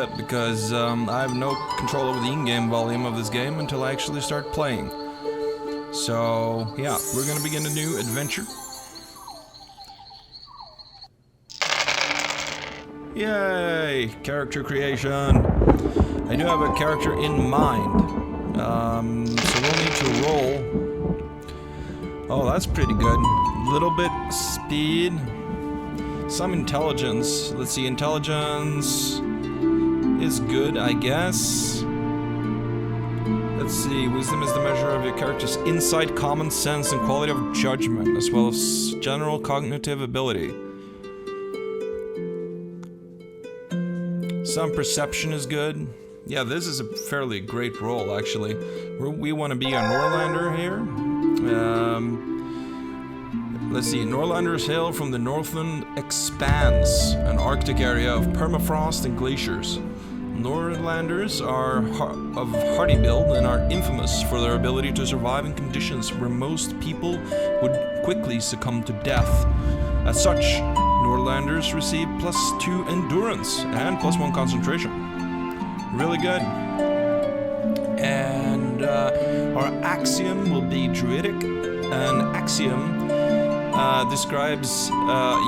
bit because I have no control over the in-game volume of this game until I actually start playing. So, yeah, we're gonna begin a new adventure. Yay! Character creation! I do have a character in mind. So we'll need to roll. Oh, that's pretty good. Little bit speed. Some intelligence. Let's see, intelligence is good, I guess. Let's see, wisdom is the measure of your character's insight, common sense, and quality of judgment, as well as general cognitive ability. Some perception is good. Yeah, this is a fairly great role, actually. We want to be a Norlander here. Let's see, Norlanders hail from the Northern Expanse, an Arctic area of permafrost and glaciers. Norlanders are of hardy build and are infamous for their ability to survive in conditions where most people would quickly succumb to death. As such, Norlanders receive +2 endurance and +1 concentration. Really good. And our axiom will be druidic. An axiom describes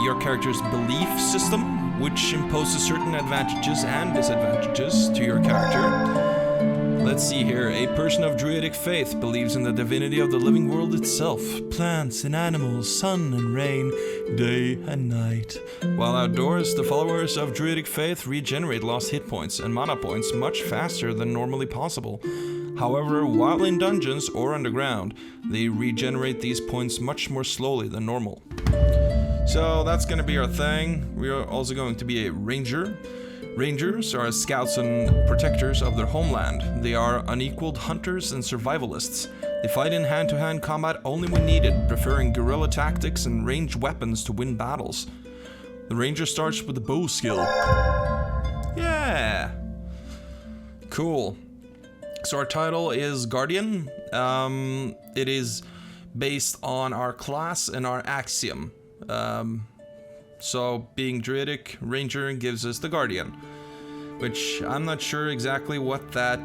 your character's belief system, which imposes certain advantages and disadvantages to your character. Let's see here. A person of druidic faith believes in the divinity of the living world itself, plants and animals, sun and rain, day and night. While outdoors, the followers of druidic faith regenerate lost hit points and mana points much faster than normally possible. However, while in dungeons or underground, they regenerate these points much more slowly than normal. So that's gonna be our thing. We are also going to be a ranger. Rangers are scouts and protectors of their homeland. They are unequaled hunters and survivalists. They fight in hand-to-hand combat only when needed, preferring guerrilla tactics and ranged weapons to win battles. The ranger starts with the bow skill. Yeah! Cool. So our title is Guardian. It is based on our class and our axiom. So being druidic ranger gives us the Guardian, which I'm not sure exactly what the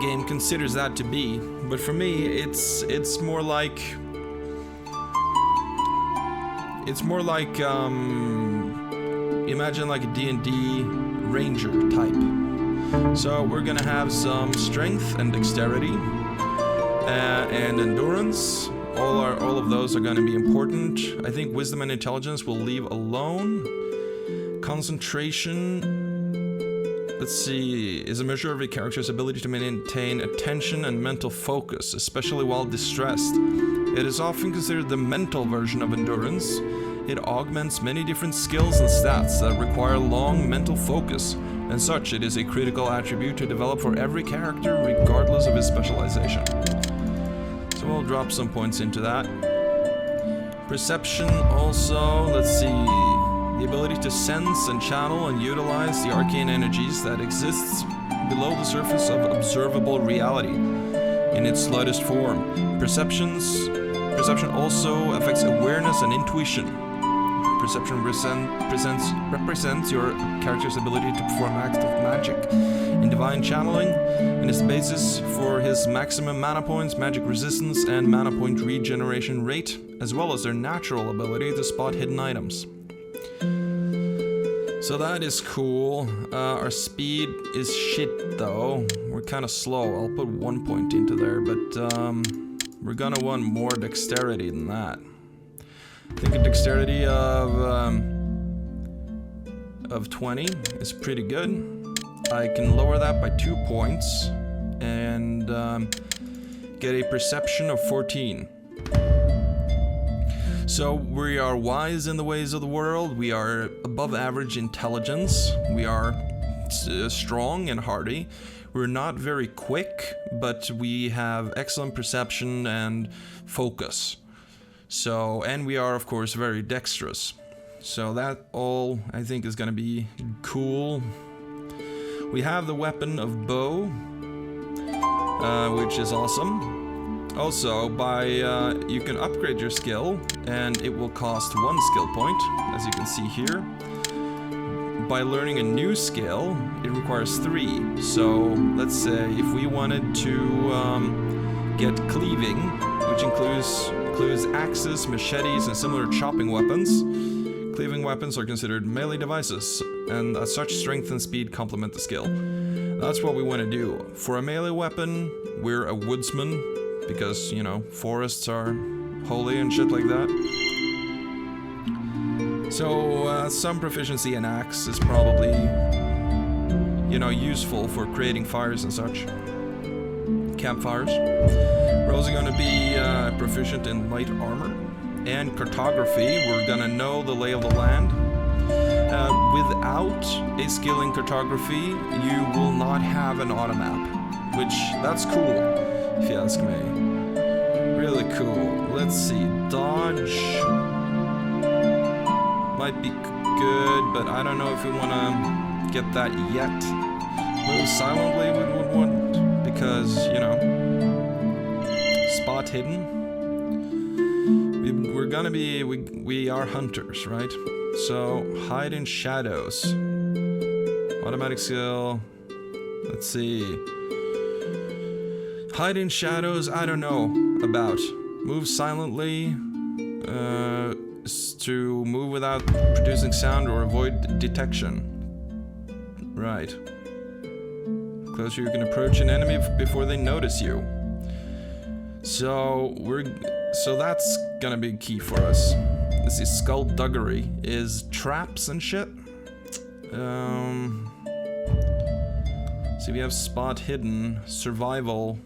game considers that to be, but for me it's more like imagine like a D&D ranger type. So we're gonna have some strength and dexterity and endurance. All of those are going to be important. I think wisdom and intelligence we'll leave alone. Concentration, let's see, is a measure of a character's ability to maintain attention and mental focus, especially while distressed. It is often considered the mental version of endurance. It augments many different skills and stats that require long mental focus. And such, it is a critical attribute to develop for every character, regardless of his specialization. So we'll drop some points into that. Perception also, let's see, the ability to sense and channel and utilize the arcane energies that exists below the surface of observable reality in its slightest form. Perception also affects awareness and intuition. Perception represents your character's ability to perform acts of magic in divine channeling, and is the basis for his maximum mana points, magic resistance, and mana point regeneration rate, as well as their natural ability to spot hidden items. So that is cool. Our speed is shit though. We're kind of slow. I'll put 1 point into there, but we're gonna want more dexterity than that. I think a dexterity of 20 is pretty good. I can lower that by 2 points and get a perception of 14. So we are wise in the ways of the world. We are above average intelligence. We are strong and hardy. We're not very quick, but we have excellent perception and focus. So, and we are of course very dexterous. So that all I think is gonna be cool. We have the weapon of bow, which is awesome. Also, you can upgrade your skill, and it will cost 1 skill point, as you can see here. by learning a new skill, it requires 3. So let's say if we wanted to get cleaving, which includes axes, machetes, and similar chopping weapons. Cleaving weapons are considered melee devices, and as such, strength and speed complement the skill. That's what we want to do. For a melee weapon, we're a woodsman, because, you know, forests are holy and shit like that. So, some proficiency in axe is probably, you know, useful for creating fires and such. Campfires. We're also going to be proficient in light armor and cartography. We're going to know the lay of the land. Without a skill in cartography, you will not have an automap, which, that's cool, if you ask me. Really cool. Let's see, dodge might be good, but I don't know if we want to get that yet. Move silently we would want, because, you know, spot hidden. We're gonna be, we are hunters, right? So, hide in shadows. Automatic skill. Let's see. Hide in shadows, I don't know about. Move silently. To move without producing sound or avoid detection. Right. Closer you can approach an enemy before they notice you. So, that's gonna be key for us. Let's see, skullduggery is traps and shit. See, we have spot hidden, survival,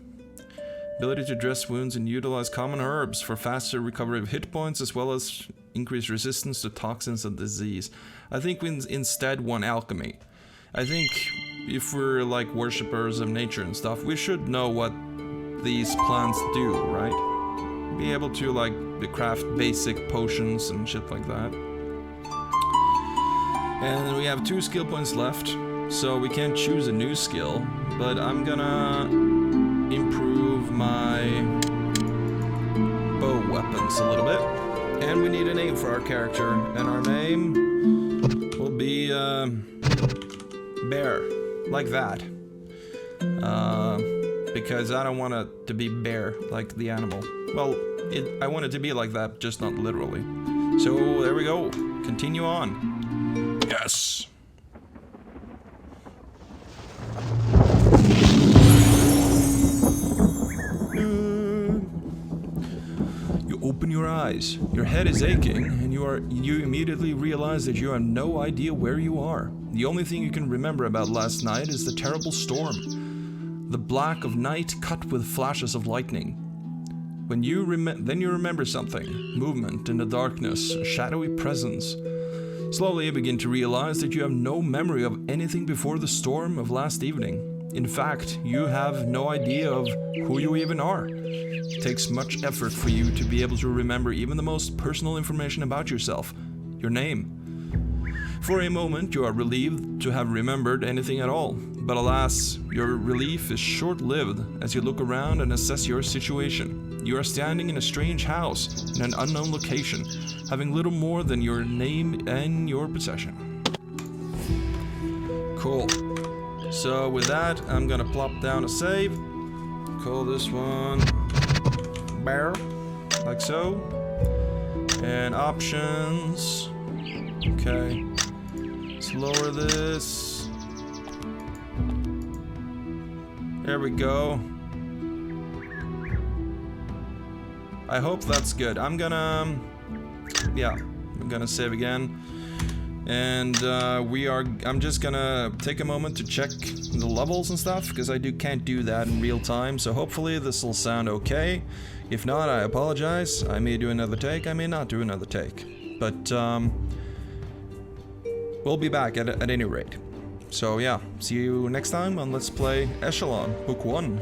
ability to dress wounds and utilize common herbs for faster recovery of hit points, as well as increased resistance to toxins and disease. I think we instead want alchemy. I think if we're like worshippers of nature and stuff, we should know what these plants do, right? Be able to like craft basic potions and shit like that. And we have 2 skill points left, so we can't choose a new skill, but I'm gonna improve my bow weapons a little bit. And we need a name for our character, and our name will be Bear, like that. Because I don't want it to be bear, like the animal. Well, I want it to be like that, just not literally. So, there we go. Continue on. Yes! You open your eyes. Your head is aching, and you immediately realize that you have no idea where you are. The only thing you can remember about last night is the terrible storm. The black of night cut with flashes of lightning. Then you remember something. Movement in the darkness, a shadowy presence. Slowly you begin to realize that you have no memory of anything before the storm of last evening. In fact, you have no idea of who you even are. It takes much effort for you to be able to remember even the most personal information about yourself. Your name. For a moment, you are relieved to have remembered anything at all. But alas, your relief is short-lived as you look around and assess your situation. You are standing in a strange house in an unknown location, having little more than your name and your possession. Cool. So with that, I'm gonna plop down a save. Call this one Bear, like so. And options. Okay. Let's lower this. There we go. I hope that's good. I'm gonna save again. And I'm just gonna take a moment to check the levels and stuff, because I can't do that in real time, so hopefully this will sound okay. If not, I apologize. I may do another take, I may not do another take. But, we'll be back at any rate. So yeah, see you next time on Let's Play Eschalon, Book 1.